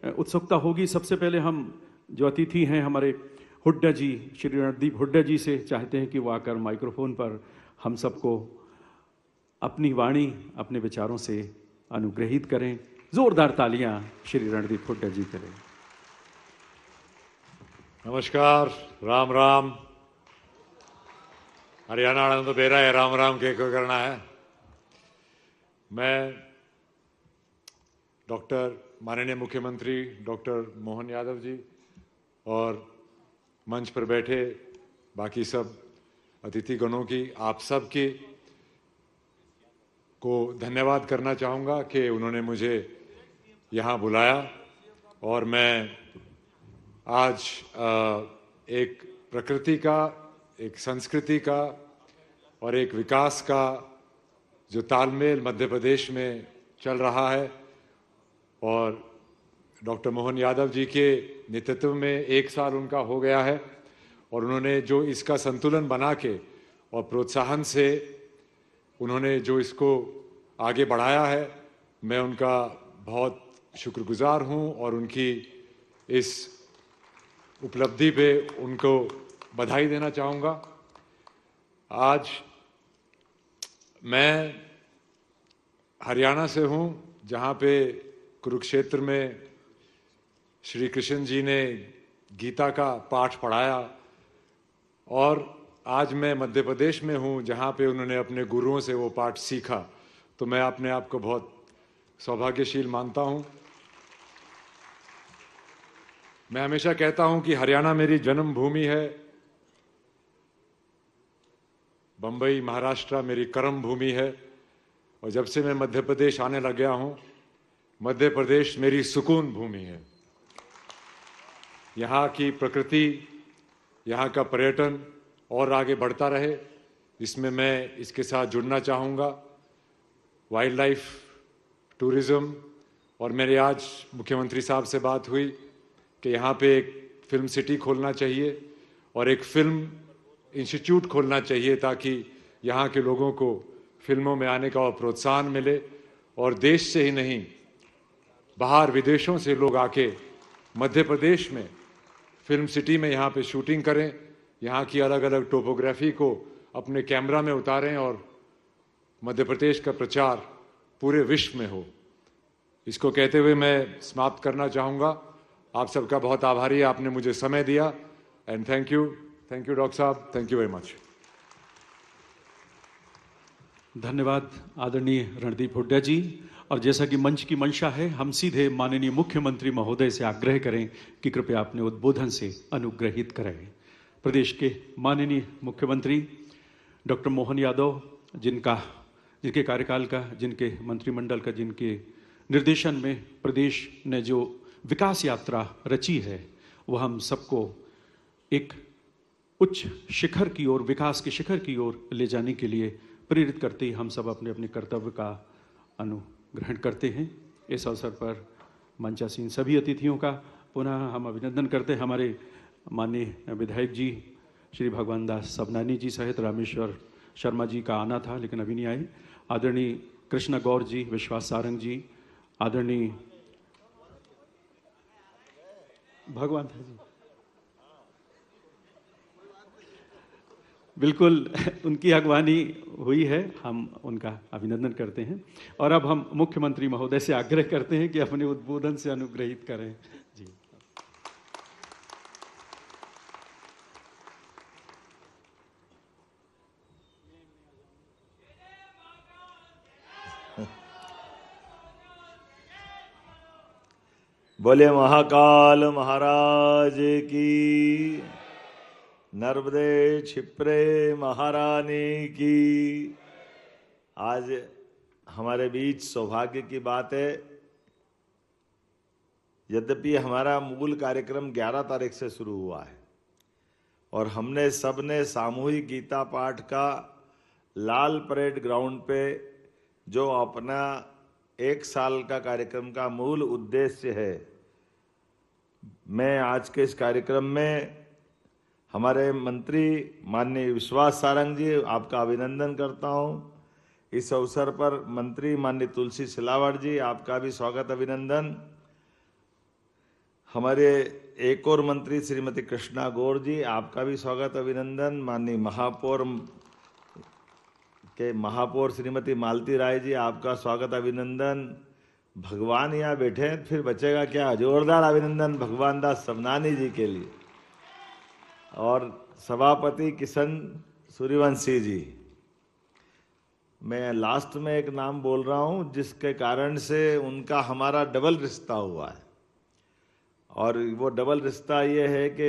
उत्सुकता होगी। सबसे पहले हम जो अतिथि हैं हमारे हुड्डा जी, श्री रणदीप हुड्डा जी से चाहते हैं कि वो आकर माइक्रोफोन पर हम सबको अपनी वाणी, अपने विचारों से अनुग्रहित करें। जोरदार तालियां श्री रणदीप हुड्डा जी करें। नमस्कार, राम राम। हरियाणा आनंद तो बेरा है, राम राम के को करना है। मैं डॉक्टर माननीय मुख्यमंत्री डॉक्टर मोहन यादव जी और मंच पर बैठे बाकी सब अतिथिगणों की, आप सब की को धन्यवाद करना चाहूँगा कि उन्होंने मुझे यहाँ बुलाया और मैं आज एक प्रकृति का, एक संस्कृति का और एक विकास का जो तालमेल मध्य प्रदेश में चल रहा है और डॉक्टर मोहन यादव जी के नेतृत्व में 1 साल उनका हो गया है और उन्होंने जो इसका संतुलन बना के और प्रोत्साहन से उन्होंने जो इसको आगे बढ़ाया है, मैं उनका बहुत शुक्रगुजार हूं और उनकी इस उपलब्धि पे उनको बधाई देना चाहूँगा। आज मैं हरियाणा से हूँ, जहाँ पे कुरुक्षेत्र में श्री कृष्ण जी ने गीता का पाठ पढ़ाया और आज मैं मध्य प्रदेश में हूँ, जहाँ पे उन्होंने अपने गुरुओं से वो पाठ सीखा। तो मैं अपने आप को बहुत सौभाग्यशील मानता हूँ। मैं हमेशा कहता हूँ कि हरियाणा मेरी जन्मभूमि है, बम्बई महाराष्ट्र मेरी कर्म भूमि है और जब से मैं मध्य प्रदेश आने लग गया हूँ, मध्य प्रदेश मेरी सुकून भूमि है। यहाँ की प्रकृति, यहाँ का पर्यटन और आगे बढ़ता रहे, इसमें मैं इसके साथ जुड़ना चाहूँगा। वाइल्ड लाइफ टूरिज़्म, और मेरे आज मुख्यमंत्री साहब से बात हुई कि यहाँ पे एक फिल्म सिटी खोलना चाहिए और एक फिल्म इंस्टीट्यूट खोलना चाहिए ताकि यहाँ के लोगों को फिल्मों में आने का प्रोत्साहन मिले और देश से ही नहीं, बाहर विदेशों से लोग आके मध्य प्रदेश में फिल्म सिटी में यहाँ पे शूटिंग करें, यहाँ की अलग अलग टोपोग्राफी को अपने कैमरा में उतारें और मध्य प्रदेश का प्रचार पूरे विश्व में हो। इसको कहते हुए मैं समाप्त करना चाहूँगा। आप सबका बहुत आभारी है, आपने मुझे समय दिया एंड थैंक यू डॉक्टर साहब, थैंक यू वेरी मच। धन्यवाद आदरणीय रणदीप हुड्डा जी। और जैसा कि मंच की मंशा है, हम सीधे माननीय मुख्यमंत्री महोदय से आग्रह करें कि कृपया अपने उद्बोधन से अनुग्रहित करें। प्रदेश के माननीय मुख्यमंत्री डॉक्टर मोहन यादव, जिनके कार्यकाल का, जिनके मंत्रिमंडल का, जिनके निर्देशन में प्रदेश ने जो विकास यात्रा रची है, वह हम सबको एक उच्च शिखर की ओर, विकास के शिखर की ओर ले जाने के लिए प्रेरित करते ही हम सब अपने अपने कर्तव्य का अनुग्रहण करते हैं। इस अवसर पर मंचासीन सभी अतिथियों का पुनः हम अभिनंदन करते हैं। हमारे माननीय विधायक जी श्री भगवान दास सबनानी जी सहित रामेश्वर शर्मा जी का आना था लेकिन अभी नहीं आए। आदरणीय कृष्णा गौर जी, विश्वास सारंग जी, आदरणीय भगवान जी, बिल्कुल उनकी अगवानी हुई है, हम उनका अभिनंदन करते हैं। और अब हम मुख्यमंत्री महोदय से आग्रह करते हैं कि अपने उद्बोधन से अनुग्रहित करें। जी बोले महाकाल महाराज की, नर्मदे क्षिप्रे महारानी की। आज हमारे बीच सौभाग्य की बात है, यद्यपि हमारा मूल कार्यक्रम 11 तारीख से शुरू हुआ है और हमने सबने सामूहिक गीता पाठ का लाल परेड ग्राउंड पे, जो अपना 1 साल का कार्यक्रम का मूल उद्देश्य है, मैं आज के इस कार्यक्रम में हमारे मंत्री माननीय विश्वास सारंग जी, आपका अभिनंदन करता हूं। इस अवसर पर मंत्री माननीय तुलसी सिलावट जी, आपका भी स्वागत अभिनंदन। हमारे एक और मंत्री श्रीमती कृष्णा गौर जी, आपका भी स्वागत अभिनंदन। माननीय महापौर श्रीमती मालती राय जी, आपका स्वागत अभिनंदन। भगवान यहाँ बैठे हैं फिर बचेगा क्या, जोरदार अभिनंदन भगवान दास सबनानी जी के लिए। और सभापति किशन सूर्यवंशी जी, मैं लास्ट में एक नाम बोल रहा हूँ जिसके कारण से उनका हमारा डबल रिश्ता हुआ है, और वो डबल रिश्ता ये है कि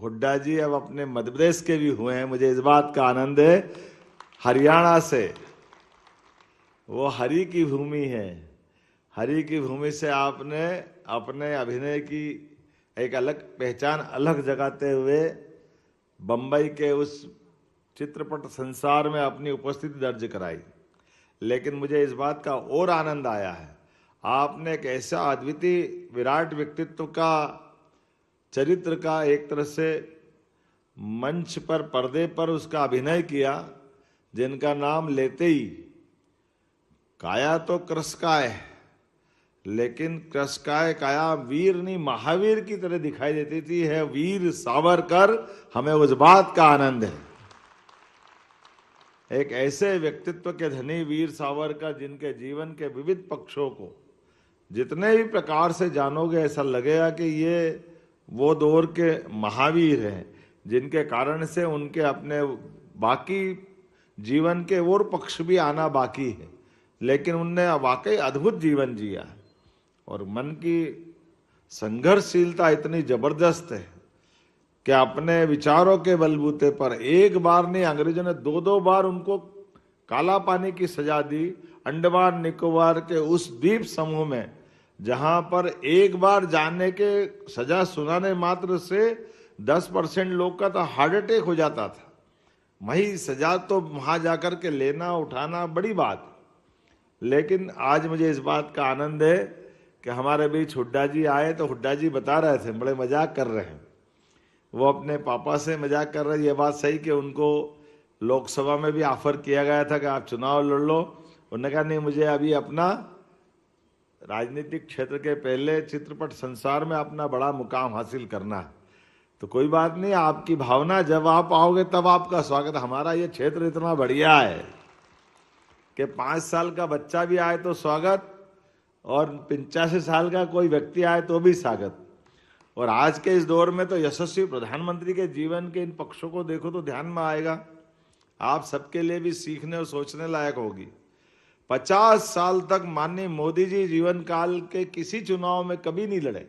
हुड्डा जी अब अपने मध्य प्रदेश के भी हुए हैं। मुझे इस बात का आनंद है, हरियाणा से, वो हरि की भूमि है, हरि की भूमि से आपने अपने अभिनय की एक अलग पहचान अलग जगाते हुए बम्बई के उस चित्रपट संसार में अपनी उपस्थिति दर्ज कराई। लेकिन मुझे इस बात का और आनंद आया है, आपने एक ऐसा अद्वितीय विराट व्यक्तित्व का, चरित्र का एक तरह से मंच पर, पर्दे पर उसका अभिनय किया, जिनका नाम लेते ही काया तो कृषकाय, लेकिन कृषकाय काया वीर नहीं महावीर की तरह दिखाई देती थी, है वीर सावरकर। हमें उस बात का आनंद है, एक ऐसे व्यक्तित्व के धनी वीर सावरकर जिनके जीवन के विविध पक्षों को जितने भी प्रकार से जानोगे ऐसा लगेगा कि ये वो दौर के महावीर हैं, जिनके कारण से उनके अपने बाकी जीवन के और पक्ष भी आना बाकी है, लेकिन उनने वाकई अद्भुत जीवन जिया है। और मन की संघर्षशीलता इतनी जबरदस्त है कि अपने विचारों के बलबूते पर एक बार नहीं, अंग्रेजों ने दो दो बार उनको काला पानी की सजा दी, अंडमान निकोबार के उस द्वीप समूह में, जहां पर एक बार जाने के सजा सुनाने मात्र से 10% लोग का तो हार्ट अटैक हो जाता था। वही सजा तो वहां जाकर के लेना उठाना बड़ी बात। लेकिन आज मुझे इस बात का आनंद है कि हमारे बीच हुड्डा जी आए, तो हुड्डा जी बता रहे थे, बड़े मजाक कर रहे हैं, वो अपने पापा से मजाक कर रहे। ये बात सही कि उनको लोकसभा में भी ऑफर किया गया था कि आप चुनाव लड़ लो, उन्होंने कहा नहीं, मुझे अभी अपना राजनीतिक क्षेत्र के पहले चित्रपट संसार में अपना बड़ा मुकाम हासिल करना है। तो कोई बात नहीं, आपकी भावना, जब आप आओगे तब आपका स्वागत। हमारा ये क्षेत्र इतना बढ़िया है कि 5 साल का बच्चा भी आए तो स्वागत, और 85 साल का कोई व्यक्ति आए तो भी स्वागत। और आज के इस दौर में तो यशस्वी प्रधानमंत्री के जीवन के इन पक्षों को देखो तो ध्यान में आएगा, आप सबके लिए भी सीखने और सोचने लायक होगी। 50 साल तक माननीय मोदी जी जीवन काल के किसी चुनाव में कभी नहीं लड़े।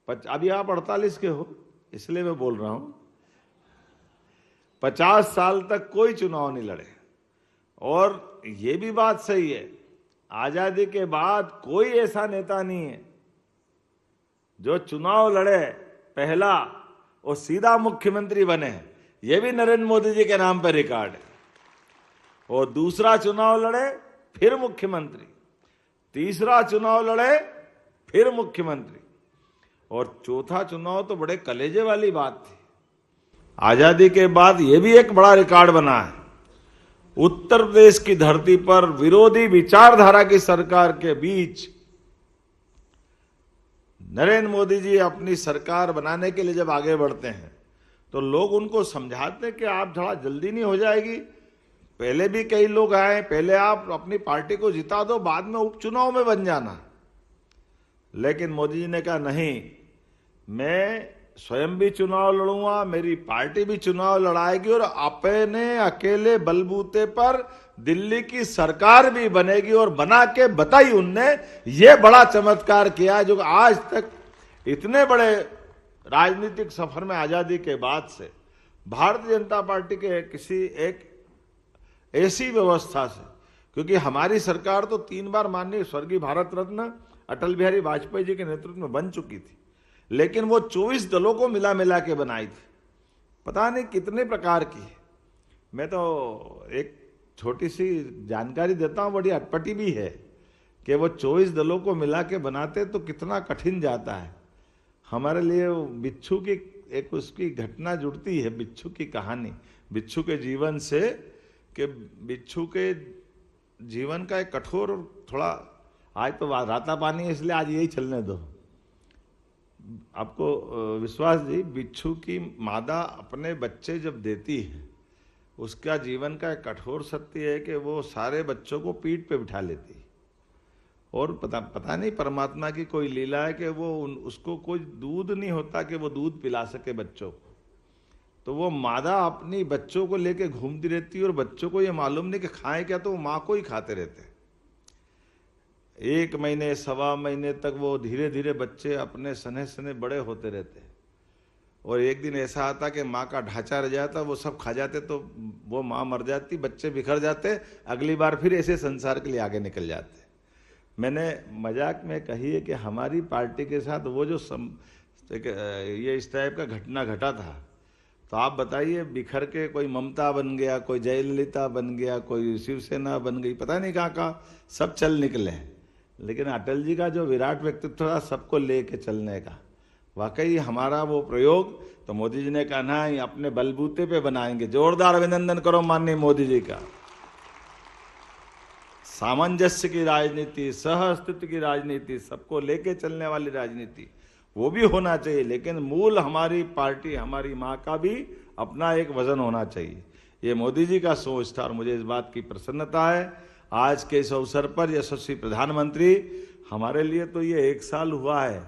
अभी आप 48 के हो, इसलिए मैं बोल रहा हूं, 50 साल तक कोई चुनाव नहीं लड़े। और ये भी बात सही है, आजादी के बाद कोई ऐसा नेता नहीं है जो चुनाव लड़े पहला और सीधा मुख्यमंत्री बने। ये भी नरेंद्र मोदी जी के नाम पर रिकॉर्ड है। और दूसरा चुनाव लड़े फिर मुख्यमंत्री, तीसरा चुनाव लड़े फिर मुख्यमंत्री, और चौथा चुनाव तो बड़े कलेजे वाली बात थी। आजादी के बाद यह भी एक बड़ा रिकॉर्ड बना है, उत्तर प्रदेश की धरती पर विरोधी विचारधारा की सरकार के बीच नरेंद्र मोदी जी अपनी सरकार बनाने के लिए जब आगे बढ़ते हैं तो लोग उनको समझाते कि आप थोड़ा जल्दी नहीं हो जाएगी, पहले भी कई लोग आए, पहले आप अपनी पार्टी को जिता दो, बाद में उपचुनाव में बन जाना। लेकिन मोदी जी ने कहा नहीं, मैं स्वयं भी चुनाव लड़ूंगा, मेरी पार्टी भी चुनाव लड़ाएगी, और अपने अकेले बलबूते पर दिल्ली की सरकार भी बनेगी। और बना के बताई उनने, ये बड़ा चमत्कार किया जो आज तक इतने बड़े राजनीतिक सफर में आजादी के बाद से भारतीय जनता पार्टी के किसी एक ऐसी व्यवस्था से, क्योंकि हमारी सरकार तो 3 बार माननीय स्वर्गीय भारत रत्न अटल बिहारी वाजपेयी जी के नेतृत्व में बन चुकी थी, लेकिन वो 24 दलों को मिला मिला के बनाई थी, पता नहीं कितने प्रकार की। मैं तो एक छोटी सी जानकारी देता हूं, बड़ी अटपटी भी है, कि वो 24 दलों को मिला के बनाते तो कितना कठिन जाता है। हमारे लिए बिच्छू की एक उसकी घटना जुड़ती है, बिच्छू की कहानी, बिच्छू के जीवन से, कि बिच्छू के जीवन का एक कठोर, थोड़ा आज तो राता पानी है इसलिए आज यही चलने दो। आपको विश्वास जी, बिच्छू की मादा अपने बच्चे जब देती है, उसका जीवन का एक कठोर सत्य है कि वो सारे बच्चों को पीठ पे बिठा लेती है। और पता नहीं परमात्मा की कोई लीला है कि वो उसको कोई दूध नहीं होता कि वो दूध पिला सके बच्चों को, तो वो मादा अपनी बच्चों को लेके घूमती रहती है और बच्चों को ये मालूम नहीं कि खाएं क्या, तो वो माँ को ही खाते रहते हैं। 1 महीने 1.25 महीने तक वो धीरे धीरे बच्चे अपने सने सने बड़े होते रहते हैं। और एक दिन ऐसा आता कि माँ का ढांचा रह जाता, वो सब खा जाते, तो वो माँ मर जाती, बच्चे बिखर जाते, अगली बार फिर ऐसे संसार के लिए आगे निकल जाते। मैंने मजाक में कही है कि हमारी पार्टी के साथ वो जो ये इस टाइप का घटना घटा था, तो आप बताइए, बिखर के कोई ममता बन गया, कोई जयललिता बन गया, कोई शिवसेना बन गई, पता नहीं कहाँ सब चल निकले। लेकिन अटल जी का जो विराट व्यक्तित्व था सबको लेके चलने का, वाकई हमारा वो प्रयोग, तो मोदी जी ने कहा ना, अपने बलबूते पे बनाएंगे। जोरदार अभिनंदन करो माननीय मोदी जी का। सामंजस्य की राजनीति, सह अस्तित्व की राजनीति, सबको लेके चलने वाली राजनीति, वो भी होना चाहिए, लेकिन मूल हमारी पार्टी, हमारी माँ का भी अपना एक वजन होना चाहिए। ये मोदी जी का सोच था और मुझे इस बात की प्रसन्नता है आज के इस अवसर पर यशस्वी प्रधानमंत्री, हमारे लिए तो ये 1 साल हुआ है,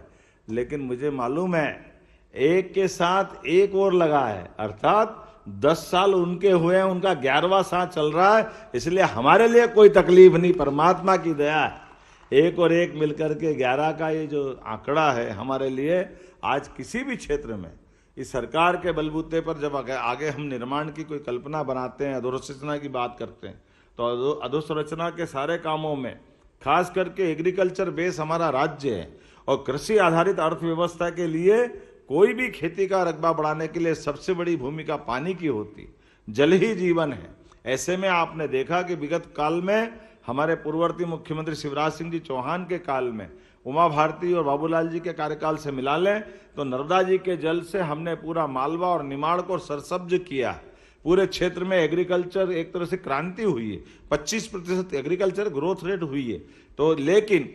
लेकिन मुझे मालूम है एक के साथ एक और लगा है, अर्थात 10 साल उनके हुए हैं, उनका 11वां साल चल रहा है, इसलिए हमारे लिए कोई तकलीफ नहीं, परमात्मा की दया है। 1 और 1 मिलकर के 11 का ये जो आंकड़ा है हमारे लिए, आज किसी भी क्षेत्र में इस सरकार के बलबूते पर जब आगे हम निर्माण की कोई कल्पना बनाते हैं, अधोसंरचना की बात करते हैं, तो अधोसंरचना के सारे कामों में खास करके एग्रीकल्चर बेस हमारा राज्य है और कृषि आधारित अर्थव्यवस्था के लिए कोई भी खेती का रकबा बढ़ाने के लिए सबसे बड़ी भूमिका पानी की होती, जल ही जीवन है। ऐसे में आपने देखा कि विगत काल में हमारे पूर्ववर्ती मुख्यमंत्री शिवराज सिंह जी चौहान के काल में, उमा भारती और बाबूलाल जी के कार्यकाल से मिला लें तो नर्मदा जी के जल से हमने पूरा मालवा और निमाड़ को सरसब्ज किया। पूरे क्षेत्र में एग्रीकल्चर एक तरह से क्रांति हुई है, 25% एग्रीकल्चर ग्रोथ रेट हुई है। तो लेकिन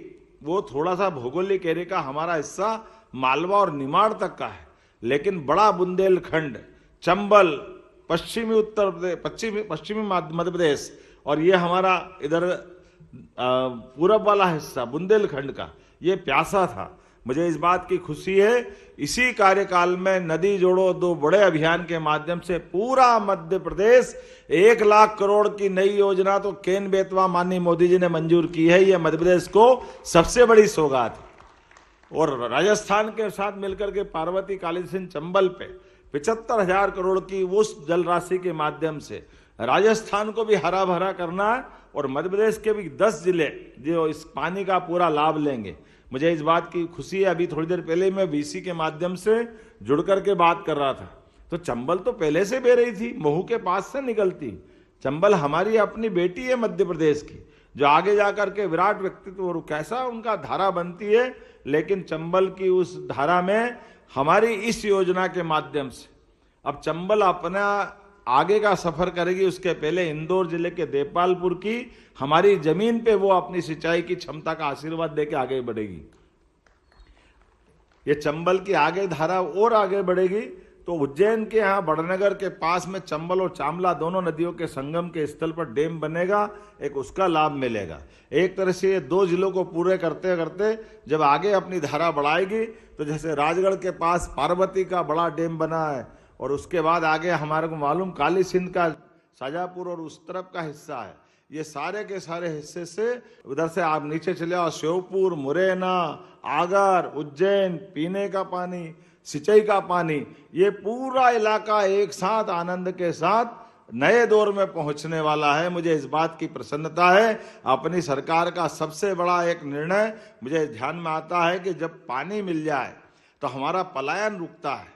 वो थोड़ा सा भौगोलिक एरिया का हमारा हिस्सा मालवा और निमाड़ तक का है, लेकिन बड़ा बुंदेलखंड, चंबल, पश्चिमी उत्तर प्रदेश, पश्चिमी मध्य प्रदेश और ये हमारा इधर पूरब वाला हिस्सा बुंदेलखंड का, ये प्यासा था। मुझे इस बात की खुशी है, इसी कार्यकाल में नदी जोड़ो 2 बड़े अभियान के माध्यम से पूरा मध्य प्रदेश 1 लाख करोड़ की नई योजना तो केन बेतवा माननीय मोदी जी ने मंजूर की है। ये मध्य प्रदेश को सबसे बड़ी सौगात है। और राजस्थान के साथ मिलकर के पार्वती काली सिंध चंबल पे 75,000 करोड़ की उस जल राशि के माध्यम से राजस्थान को भी हरा भरा करना है और मध्य प्रदेश के भी 10 जिले जो इस पानी का पूरा लाभ लेंगे। मुझे इस बात की खुशी है, अभी थोड़ी देर पहले मैं वीसी के माध्यम से जुड़ करके बात कर रहा था, तो चंबल तो पहले से बह रही थी, महू के पास से निकलती। चंबल हमारी अपनी बेटी है मध्य प्रदेश की, जो आगे जाकर के विराट व्यक्तित्व और कैसा उनका धारा बनती है। लेकिन चंबल की उस धारा में हमारी इस योजना के माध्यम से अब चंबल अपना आगे का सफर करेगी। उसके पहले इंदौर जिले के देपालपुर की हमारी जमीन पे वो अपनी सिंचाई की क्षमता का आशीर्वाद देके आगे बढ़ेगी। ये चंबल की आगे धारा और आगे बढ़ेगी तो उज्जैन के यहाँ बड़नगर के पास में चंबल और चामला दोनों नदियों के संगम के स्थल पर डैम बनेगा, एक उसका लाभ मिलेगा। एक तरह से ये 2 जिलों को पूरे करते करते जब आगे अपनी धारा बढ़ाएगी तो जैसे राजगढ़ के पास पार्वती का बड़ा डैम बना है और उसके बाद आगे हमारे को मालूम काली सिंध का शाजापुर और उस तरफ का हिस्सा है, ये सारे के सारे हिस्से से उधर से आप नीचे चले आओ, श्योपुर, मुरैना, आगर, उज्जैन, पीने का पानी, सिंचाई का पानी, ये पूरा इलाका एक साथ आनंद के साथ नए दौर में पहुंचने वाला है। मुझे इस बात की प्रसन्नता है। अपनी सरकार का सबसे बड़ा एक निर्णय मुझे ध्यान में आता है कि जब पानी मिल जाए तो हमारा पलायन रुकता है।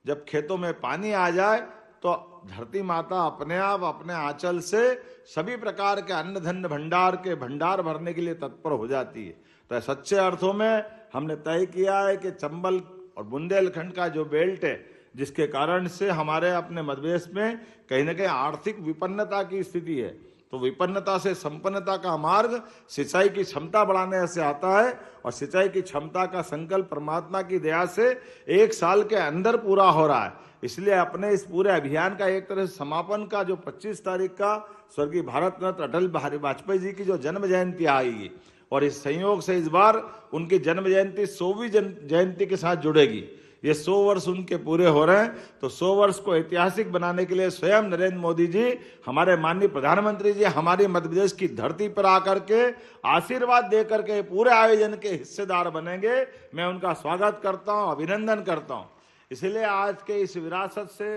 जब खेतों में पानी आ जाए तो धरती माता अपने आप अपने आंचल से सभी प्रकार के अन्न धन भंडार के भंडार भरने के लिए तत्पर हो जाती है। तो सच्चे अर्थों में हमने तय किया है कि चंबल और बुंदेलखंड का जो बेल्ट है, जिसके कारण से हमारे अपने मध्य प्रदेश में कहीं ना कहीं आर्थिक विपन्नता की स्थिति है, तो विपन्नता से संपन्नता का मार्ग सिंचाई की क्षमता बढ़ाने से आता है, और सिंचाई की क्षमता का संकल्प परमात्मा की दया से 1 साल के अंदर पूरा हो रहा है। इसलिए अपने इस पूरे अभियान का एक तरह से समापन का जो 25 तारीख का स्वर्गीय भारत रत्न अटल बिहारी वाजपेयी जी की जो जन्म जयंती आएगी, और इस संयोग से इस बार उनकी जन्म जयंती 100वीं जयंती के साथ जुड़ेगी। ये 100 वर्ष उनके पूरे हो रहे हैं, तो 100 वर्ष को ऐतिहासिक बनाने के लिए स्वयं नरेंद्र मोदी जी, हमारे माननीय प्रधानमंत्री जी हमारी मध्य प्रदेश की धरती पर आकर के आशीर्वाद दे करके पूरे आयोजन के हिस्सेदार बनेंगे। मैं उनका स्वागत करता हूं, अभिनंदन करता हूं। इसलिए आज के इस विरासत से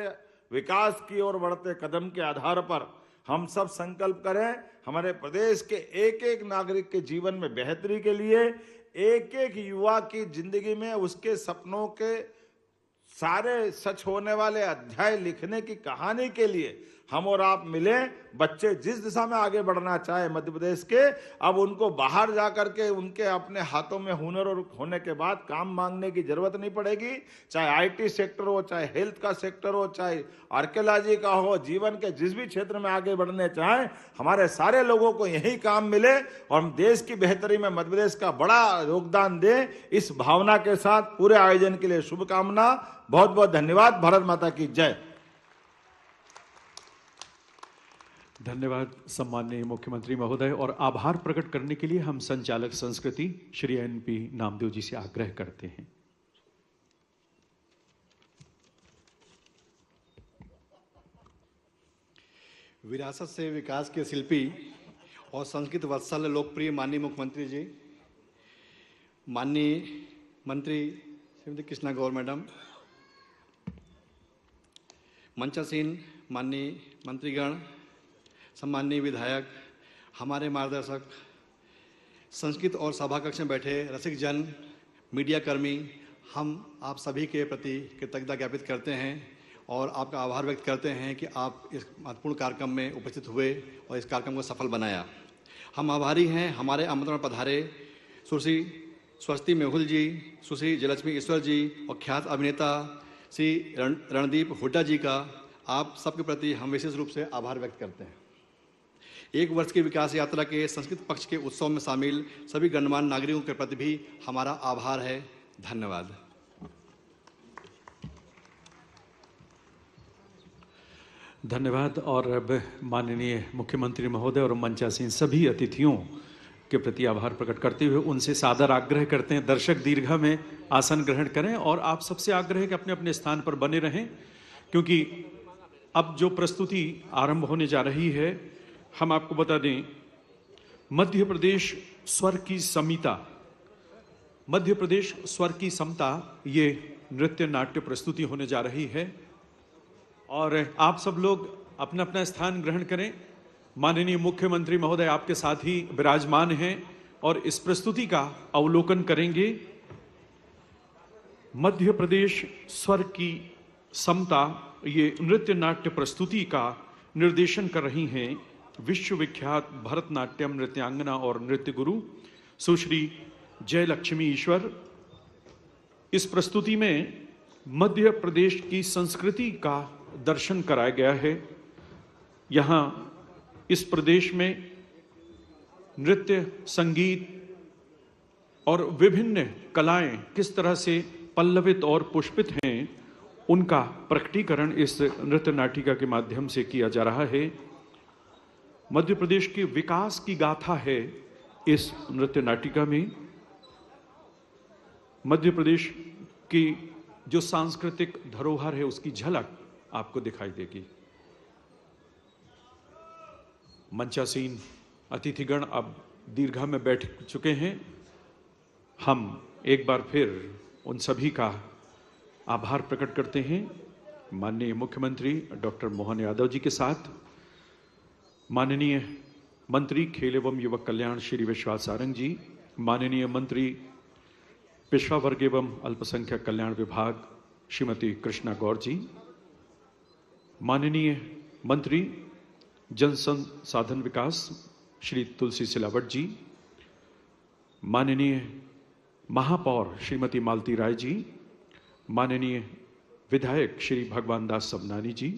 विकास की ओर बढ़ते कदम के आधार पर हम सब संकल्प करें, हमारे प्रदेश के एक एक नागरिक के जीवन में बेहतरी के लिए, एक एक युवा की जिंदगी में उसके सपनों के सारे सच होने वाले अध्याय लिखने की कहानी के लिए हम और आप मिलें। बच्चे जिस दिशा में आगे बढ़ना चाहे मध्य प्रदेश के, अब उनको बाहर जाकर के उनके अपने हाथों में हुनर और होने के बाद काम मांगने की जरूरत नहीं पड़ेगी। चाहे आईटी सेक्टर हो, चाहे हेल्थ का सेक्टर हो, चाहे आर्कियोलॉजी का हो, जीवन के जिस भी क्षेत्र में आगे बढ़ने चाहें, हमारे सारे लोगों को यही काम मिले और हम देश की बेहतरी में मध्य प्रदेश का बड़ा योगदान दें। इस भावना के साथ पूरे आयोजन के लिए शुभकामना। बहुत बहुत धन्यवाद। भारत माता की जय। धन्यवाद सम्माननीय मुख्यमंत्री महोदय। और आभार प्रकट करने के लिए हम संचालक संस्कृति श्री NP नामदेव जी से आग्रह करते हैं। विरासत से विकास के शिल्पी और संस्कृत वत्सल लोकप्रिय माननीय मुख्यमंत्री जी, माननीय मंत्री श्रीमती कृष्णा गौर मैडम, मंचासीन माननीय मंत्रीगण, सम्माननीय विधायक, हमारे मार्गदर्शक, संस्कृत और सभा कक्ष में बैठे रसिक जन, मीडिया कर्मी, हम आप सभी के प्रति कृतज्ञता ज्ञापित करते हैं और आपका आभार व्यक्त करते हैं कि आप इस महत्वपूर्ण कार्यक्रम में उपस्थित हुए और इस कार्यक्रम को सफल बनाया। हम आभारी हैं हमारे आमंत्रण पधारे सुश्री स्वस्ति मेहुल जी, सुश्री जयलक्ष्मी ईश्वर जी और ख्यात अभिनेता श्री रणदीप हुड्डा जी का आप सबके प्रति हम विशेष रूप से आभार व्यक्त करते हैं। 1 वर्ष की विकास यात्रा के संस्कृत पक्ष के उत्सव में शामिल सभी गणमान्य नागरिकों के प्रति भी हमारा आभार है। धन्यवाद। धन्यवाद। और अब माननीय मुख्यमंत्री महोदय और मंचासीन सभी अतिथियों के प्रति आभार प्रकट करते हुए उनसे सादर आग्रह करते हैं दर्शक दीर्घा में आसन ग्रहण करें। और आप सबसे आग्रह है कि अपने अपने स्थान पर बने रहें, क्योंकि अब जो प्रस्तुति आरंभ होने जा रही है, हम आपको बता दें, मध्य प्रदेश स्वर की समिता, मध्य प्रदेश स्वर की समता, ये नृत्य नाट्य प्रस्तुति होने जा रही है। और आप सब लोग अपना अपना स्थान ग्रहण करें। माननीय मुख्यमंत्री महोदय आपके साथ ही विराजमान हैं और इस प्रस्तुति का अवलोकन करेंगे। मध्य प्रदेश स्वर की समता, ये नृत्य नाट्य प्रस्तुति का निर्देशन कर रही हैं विश्वविख्यात भरतनाट्यम नृत्यांगना और नृत्य गुरु सुश्री जयलक्ष्मी ईश्वर। इस प्रस्तुति में मध्य प्रदेश की संस्कृति का दर्शन कराया गया है। यहाँ इस प्रदेश में नृत्य, संगीत और विभिन्न कलाएं किस तरह से पल्लवित और पुष्पित हैं, उनका प्रकटीकरण इस नृत्य नाटिका के माध्यम से किया जा रहा है। मध्य प्रदेश के विकास की गाथा है इस नृत्य नाटिका में। मध्य प्रदेश की जो सांस्कृतिक धरोहर है उसकी झलक आपको दिखाई देगी। मंचासीन अतिथिगण अब दीर्घा में बैठ चुके हैं। हम एक बार फिर उन सभी का आभार प्रकट करते हैं। माननीय मुख्यमंत्री डॉक्टर मोहन यादव जी के साथ माननीय मंत्री खेल एवं युवक कल्याण श्री विश्वास सारंग जी, माननीय मंत्री पिछड़ा वर्ग एवं अल्पसंख्यक कल्याण विभाग श्रीमती कृष्णा गौर जी, माननीय मंत्री जन संसाधन विकास श्री तुलसी सिलावट जी, माननीय महापौर श्रीमती मालती राय जी, माननीय विधायक श्री भगवान दास सबनानी जी,